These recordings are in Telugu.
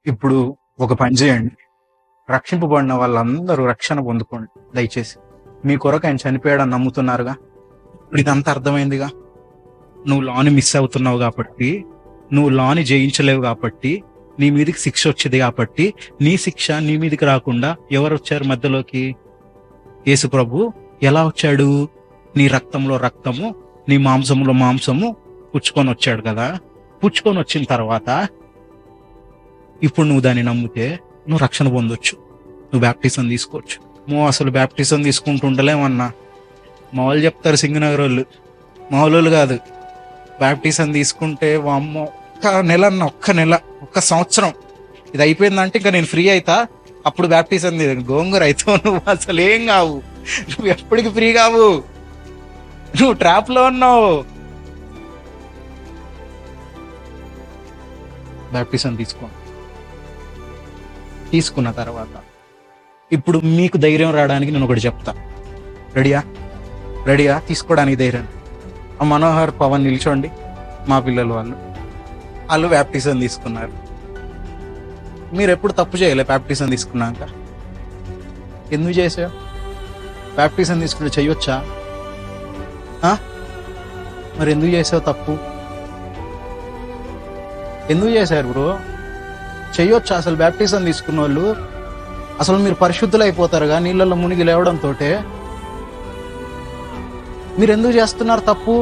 ఇప్పుడు ఒక పని చేయండి. రక్షింపబడిన వాళ్ళందరూ రక్షణ పొందుకోండి దయచేసి. మీ కొరకు ఆయన చనిపోయాడని నమ్ముతున్నారుగా. ఇప్పుడు ఇదంతా అర్థమైందిగా. నువ్వు లాని మిస్ అవుతున్నావు కాబట్టి, నువ్వు లాని జయించలేవు కాబట్టి, నీ మీదకి శిక్ష వచ్చేది కాబట్టి, నీ శిక్ష నీ మీదకి రాకుండా ఎవరు వచ్చారు మధ్యలోకి? యేసు ప్రభు ఎలా వచ్చాడు? నీ రక్తంలో రక్తము, నీ మాంసంలో మాంసము పుచ్చుకొని వచ్చాడు కదా. పుచ్చుకొని వచ్చిన తర్వాత ఇప్పుడు నువ్వు దాన్ని నమ్మితే నువ్వు రక్షణ పొందొచ్చు, నువ్వు బ్యాప్టిజం తీసుకోవచ్చు. నువ్వు అసలు బ్యాప్టిజం తీసుకుంటుండలేమన్నా. మా వాళ్ళు చెప్తారు, సింగనగర్ వాళ్ళు, మా వాళ్ళు కాదు. బ్యాప్టిజం తీసుకుంటే వామ్మో ఒక్క నెల అన్న, ఒక్క సంవత్సరం ఇది అయిపోయిందంటే ఇంకా నేను ఫ్రీ అవుతా, అప్పుడు బ్యాప్టిజం గోంగూర అవుతావు. నువ్వు అసలు ఏం కావు, నువ్వు ఎప్పటికి ఫ్రీ కావు, నువ్వు ట్రాప్లో ఉన్నావు. బ్యాప్టిజం తీసుకున్న తర్వాత ఇప్పుడు మీకు ధైర్యం రావడానికి నేను ఒకటి చెప్తా. రెడీయా తీసుకోవడానికి ధైర్యం? మనోహర్, పవన్ నిల్చోండి. మా పిల్లలు వాళ్ళు బ్యాప్టిజం తీసుకున్నారు. మీరు ఎప్పుడు తప్పు చేయలే బ్యాప్టిజం తీసుకున్నాక? ఎందుకు చేసావు? బ్యాప్టిజం తీసుకుంటే చెయ్యొచ్చా? మరి ఎందుకు చేసావు తప్పు? ఎందుకు చేశారు బ్రో? చెయ్యొచ్చా అసలు బ్యాప్టిజం తీసుకున్న వాళ్ళు? అసలు మీరు పరిశుద్ధులు అయిపోతారుగా నీళ్ళల్లో మునిగి లేవడంతో. మీరు ఎందుకు చేస్తున్నారు తప్పు?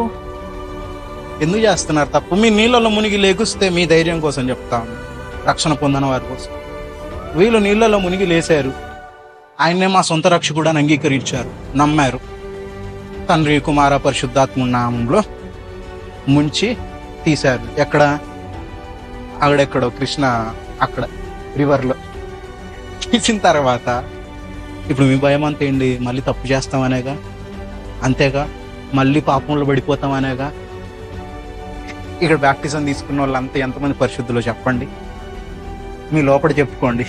ఎందుకు చేస్తున్నారు తప్పు? మీ నీళ్ళల్లో మునిగి లేగుస్తే మీ ధైర్యం కోసం చెప్తాను, రక్షణ పొందిన వారి కోసం. వీళ్ళు నీళ్ళల్లో మునిగి లేచారు, ఆయన్నే మా సొంత రక్షకుడు అని అంగీకరించారు, నమ్మారు. తండ్రి, కుమార, పరిశుద్ధాత్మ నామంలో ముంచి తీశారు. ఎక్కడ? అక్కడెక్కడో కృష్ణ అక్కడ రివర్లో తీసిన తర్వాత ఇప్పుడు మీ భయం అంతా ఏంటి? మళ్ళీ తప్పు చేస్తామనేగా, అంతేగా, మళ్ళీ పాపంలో పడిపోతామనేగా. ఇక్కడ బ్యాప్టిజం తీసుకున్న వాళ్ళంతా ఎంతమంది పరిశుద్ధులో చెప్పండి, మీ లోపల చెప్పుకోండి.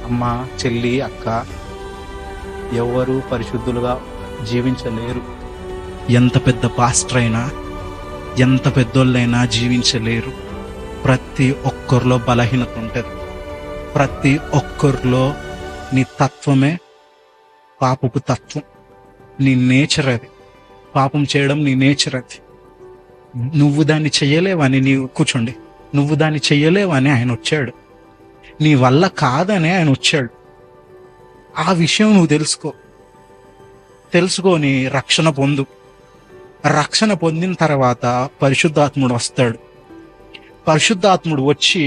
అమ్మ, చెల్లి, అక్క, ఎవరు పరిశుద్ధులుగా జీవించలేరు. ఎంత పెద్ద పాస్టర్ అయినా, ఎంత పెద్దోళ్ళైనా జీవించలేరు. ప్రతి ఒక్కరిలో బలహీనత ఉంటుంది. ప్రతి ఒక్కరిలో నీ తత్వమే పాపపు తత్వం. నీ నేచర్ అది, పాపం చేయడం నీ నేచర్ అది. నువ్వు దాన్ని చెయ్యలేవని, కూర్చోండి, నువ్వు దాన్ని చెయ్యలేవని ఆయన వచ్చాడు, నీ వల్ల కాదని ఆయన వచ్చాడు. ఆ విషయం నువ్వు తెలుసుకొని రక్షణ పొందు. రక్షణ పొందిన తర్వాత పరిశుద్ధాత్ముడు వస్తాడు. పరిశుద్ధాత్ముడు వచ్చి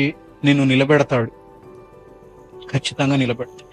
నిన్ను నిలబెడతాడు, ఖచ్చితంగా నిలబెడతాడు.